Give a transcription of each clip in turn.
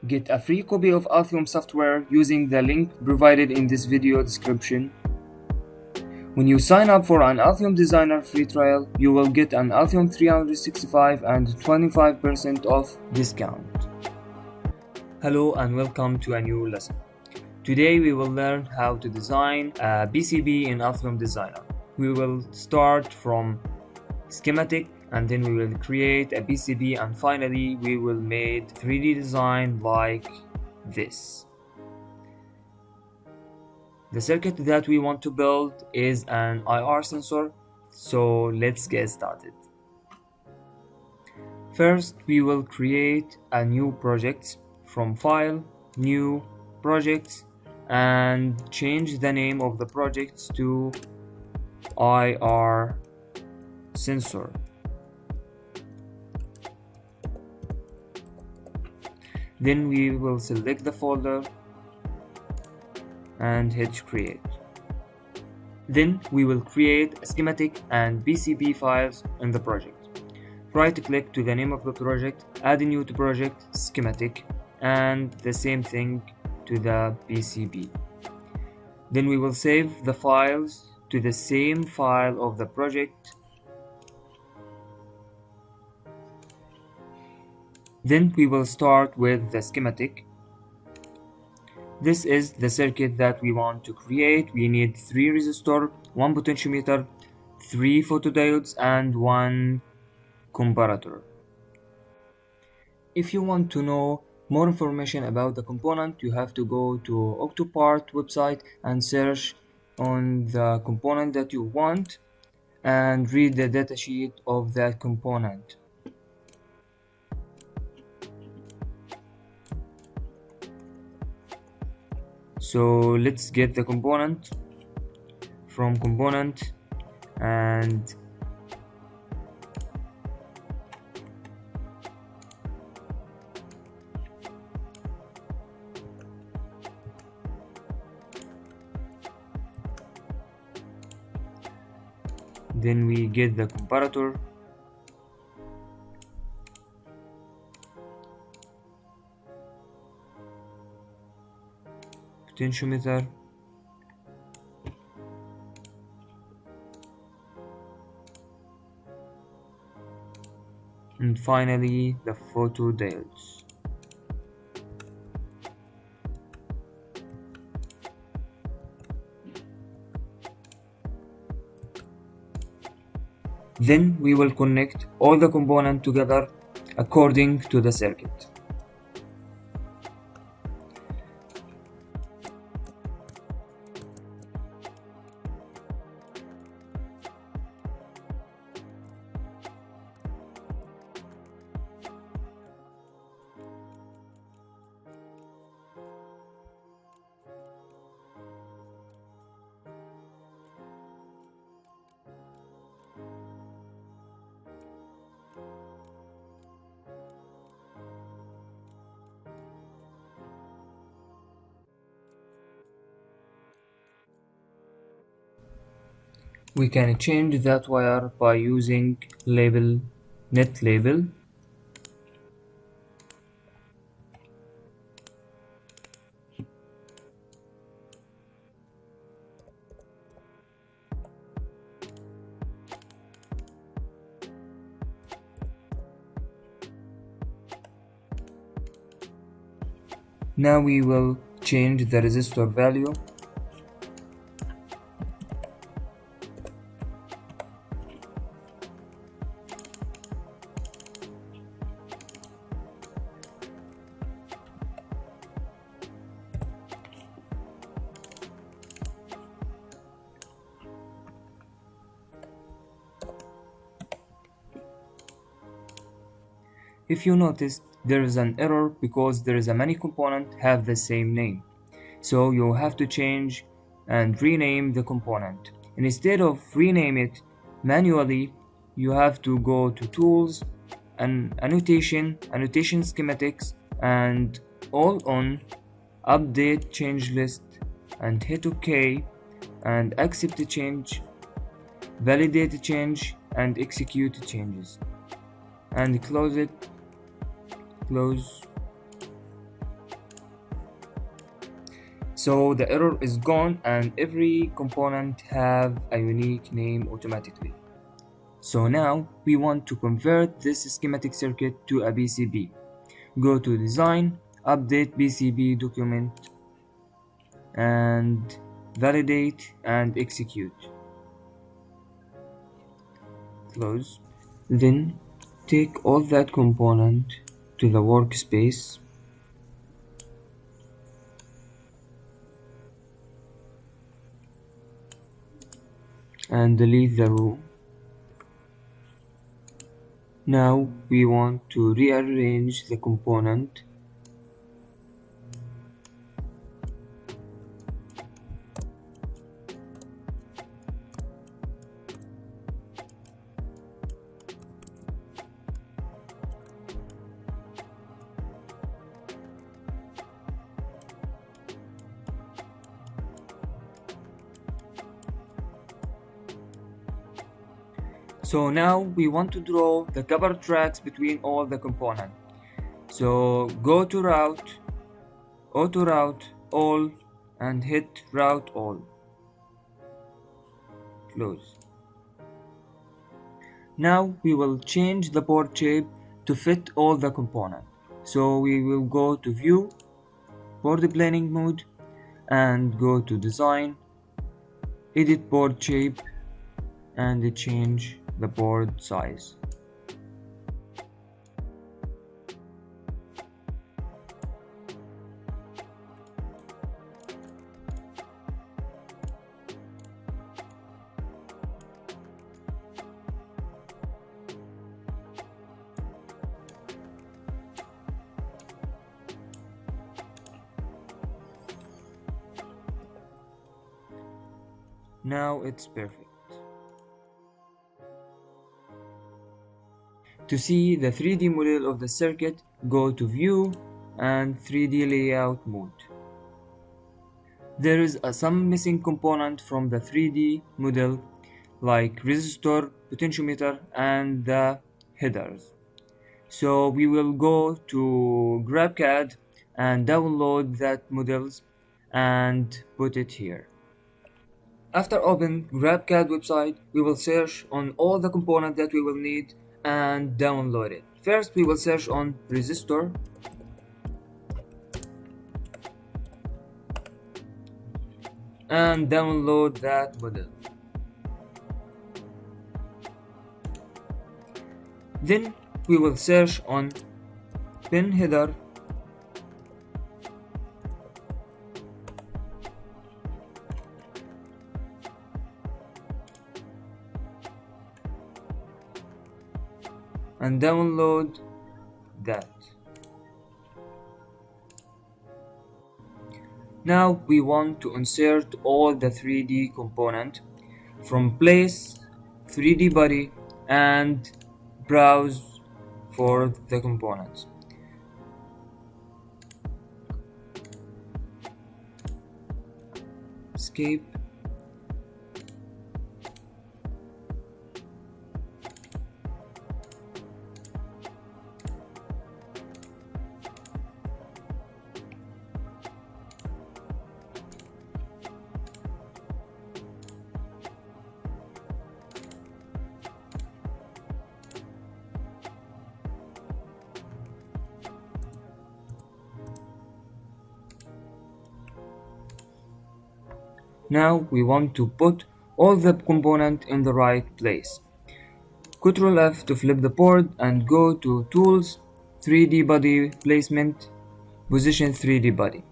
Get a free copy of Altium software using the link provided in this video description. When you sign up for an Altium Designer free trial, you will get an Altium 365 and 25% off discount. Hello and welcome to a new lesson. Today we will learn how to design a PCB in Altium Designer. We will start from schematic, and then we will create a PCB, and finally we will make 3D design like this. The circuit that we want to build is an IR sensor, so let's get started. First, we will create a new project from File, New, Projects, and change the name of the project to IR sensor. Then we will select the folder and hit create. Then we will create a schematic and PCB files in the project. Right click to the name of the project, add a new to project, schematic, and the same thing to the PCB. Then we will save the files to the same file of the project. Then we will start with the schematic. This is the circuit that we want to create. We need 3 resistors, 1 potentiometer, 3 photodiodes, and 1 comparator. If you want to know more information about the component, you have to go to Octopart website and search on the component that you want and read the datasheet of that component. So let's get the component from component, and then we get the comparator. Potentiometer, and finally the photodiodes. Then we will connect all the components together according to the circuit. We can change that wire by using label, net label. Now we will change the resistor value. If you notice, there is an error because there is a many components have the same name. So you have to change and rename the component. And instead of rename it manually, you have to go to tools and annotation schematics, and all on update change list, and hit OK and accept the change, validate the change, and execute the changes, and close it, close, So the error is gone and every component have a unique name automatically. So now we want to convert this schematic circuit to a PCB. Go to design, update PCB document and validate and execute. Close. Then take all that component to the workspace and delete the row. Now we want to rearrange the component. So now we want to draw the cover tracks between all the components. So go to route, auto route all and hit route all. Close. Now we will change the board shape to fit all the components. So we will go to view, board planning mode and go to design, edit board shape and change the board size. Now it's perfect. To see the 3D model of the circuit, go to View and 3D Layout mode. There is some missing component from the 3D model like resistor, potentiometer and the headers. So we will go to GrabCAD and download that models and put it here. After open GrabCAD website, we will search on all the components that we will need and download it. First, we will search on resistor. And download that model. Then we will search on pin header and download that. Now we want to insert all the 3D component from place, 3D body and browse for the components. Escape. Now we want to put all the components in the right place. Ctrl F to flip the board and go to Tools, 3D Body Placement, Position 3D Body.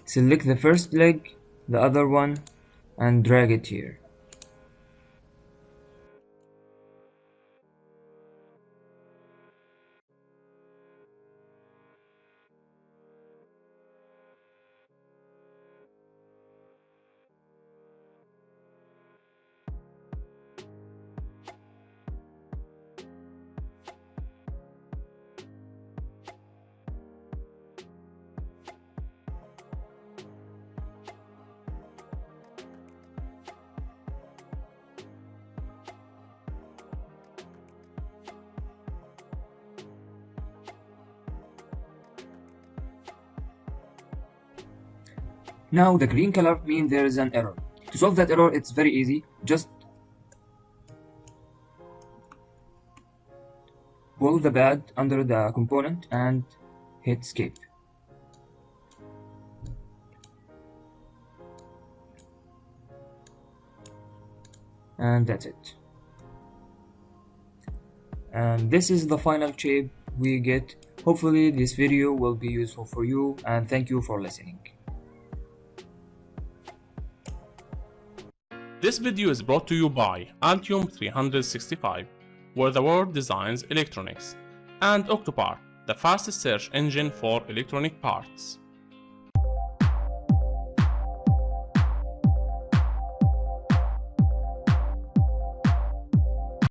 Select the first leg, the other one, and drag it here. Now the green color means there is an error. To solve that error, it's very easy. Just pull the pad under the component and hit escape. And that's it. And this is the final shape we get. Hopefully this video will be useful for you, and thank you for listening. This video is brought to you by Altium 365, where the world designs electronics, and Octopart, the fastest search engine for electronic parts.